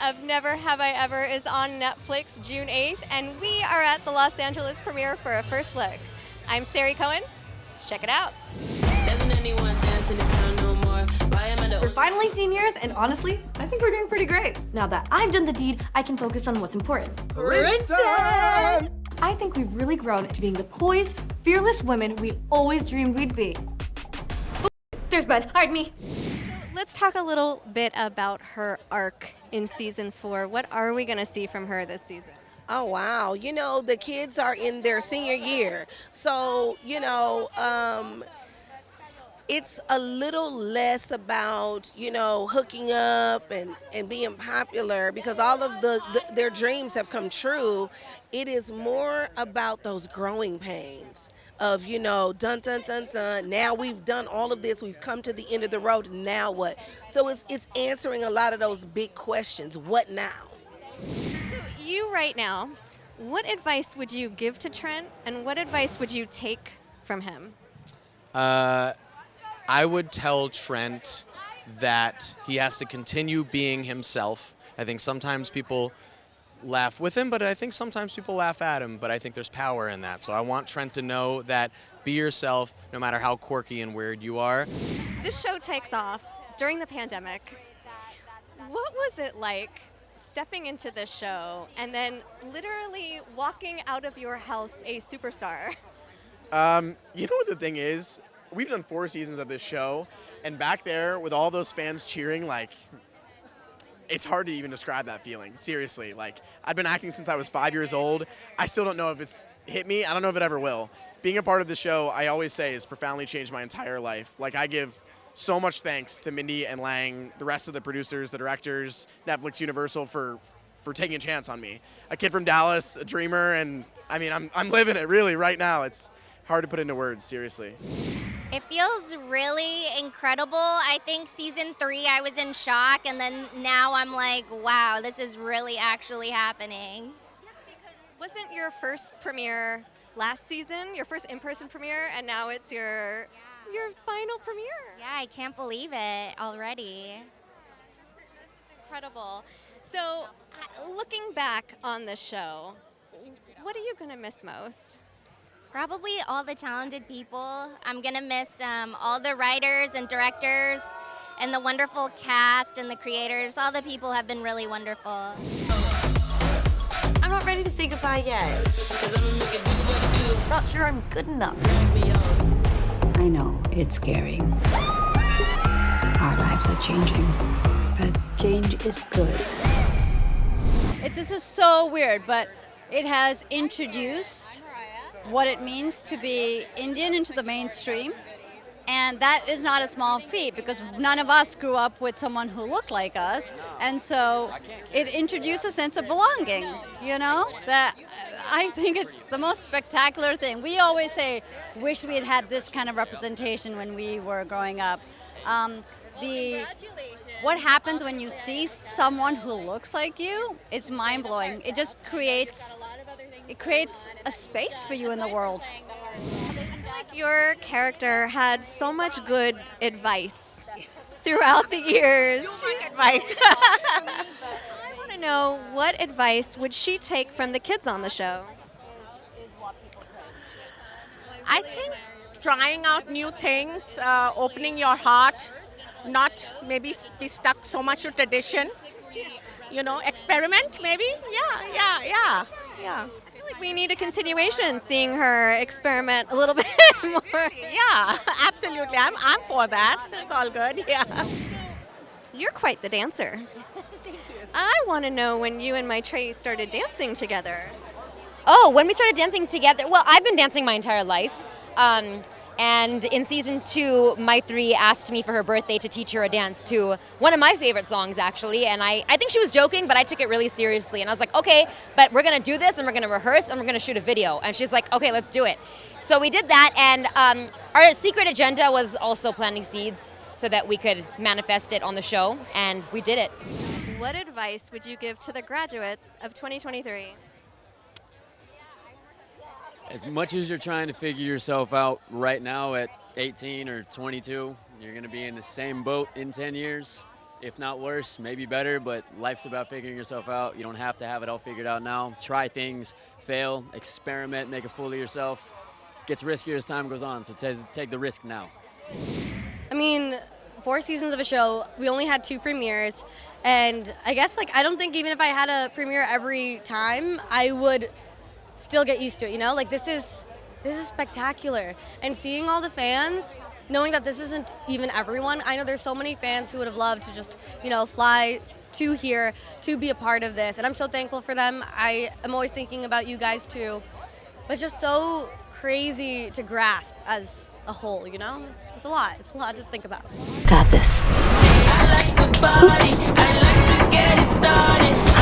of Never Have I Ever is on Netflix June 8th, and we are at the Los Angeles premiere for a first look. I'm Sari Cohen. Let's check it out. Doesn't anyone dance in this town no more? We're finally seniors, and honestly, I think we're doing pretty great. Now that I've done the deed, I can focus on what's important. Princeton! I think we've really grown to being the poised, fearless women we always dreamed we'd be. There's Ben, hide me. Let's talk a little bit about her arc in season 4. What are we going to see from her this season? Oh, wow. You know, the kids are in their senior year. So, it's a little less about, hooking up and being popular because all of their dreams have come true. It is more about those growing pains of, dun, dun, dun, dun. Now we've done all of this. We've come to the end of the road. Now what? So it's answering a lot of those big questions. What now? So you right now, what advice would you give to Trent, and what advice would you take from him? I would tell Trent that he has to continue being himself. I think sometimes people laugh with him, but I think sometimes people laugh at him, but I think there's power in that. So I want Trent to know that be yourself no matter how quirky and weird you are. This show takes off during the pandemic. What was it like stepping into this show and then literally walking out of your house a superstar? You know what the thing is? We've done 4 seasons of this show, and back there with all those fans cheering, it's hard to even describe that feeling. Seriously, I've been acting since I was 5 years old. I still don't know if it's hit me. I don't know if it ever will. Being a part of the show, I always say, has profoundly changed my entire life. I give so much thanks to Mindy and Lang, the rest of the producers, the directors, Netflix, Universal for taking a chance on me. A kid from Dallas, a dreamer, and I mean, I'm living it really right now. It's hard to put into words, seriously. It feels really incredible. I think season 3 I was in shock, and then now I'm like, wow, this is really actually happening. Yeah, because wasn't your first premiere last season, your first in-person premiere, and now it's your final premiere? Yeah, I can't believe it already. This is incredible. So, looking back on the show, what are you going to miss most? Probably all the talented people. I'm gonna miss all the writers and directors and the wonderful cast and the creators. All the people have been really wonderful. I'm not ready to say goodbye yet. Not sure I'm good enough. I know, it's scary. Our lives are changing, but change is good. This is so weird, but it has introduced what it means to be Indian into the mainstream. And that is not a small feat because none of us grew up with someone who looked like us. And so it introduced a sense of belonging, that I think it's the most spectacular thing. We always say, wish we had had this kind of representation when we were growing up. What happens when you see someone who looks like you is mind-blowing. It just creates a space for you in the world. Your character had so much good advice throughout the years. So much advice. I want to know, what advice would she take from the kids on the show? I think trying out new things, opening your heart, not maybe be stuck so much to tradition, experiment maybe. Yeah. I feel like we need a continuation, seeing her experiment a little bit more. Yeah, absolutely. I'm for that. It's all good. Yeah. You're quite the dancer. Thank you. I want to know when you and Maitreyi started dancing together. Oh, when we started dancing together, well, I've been dancing my entire life. And in season 2, Maitreyi asked me for her birthday to teach her a dance to one of my favorite songs, actually. And I think she was joking, but I took it really seriously. And I was like, okay, but we're going to do this, and we're going to rehearse, and we're going to shoot a video. And she's like, okay, let's do it. So we did that, and our secret agenda was also planting seeds so that we could manifest it on the show, and we did it. What advice would you give to the graduates of 2023? As much as you're trying to figure yourself out right now at 18 or 22, you're going to be in the same boat in 10 years. if not worse, maybe better, but life's about figuring yourself out. You don't have to have it all figured out now. Try things, fail, experiment, make a fool of yourself. Gets riskier as time goes on, so take the risk now. I mean, 4 seasons of a show, we only had 2 premieres, and I guess I don't think even if I had a premiere every time, I would still get used to it, you know? This is spectacular. And seeing all the fans, knowing that this isn't even everyone, I know there's so many fans who would have loved to just, fly to here to be a part of this, and I'm so thankful for them. I am always thinking about you guys too. But it's just so crazy to grasp as a whole, It's a lot to think about. Got this. I like to party, I like to get it started.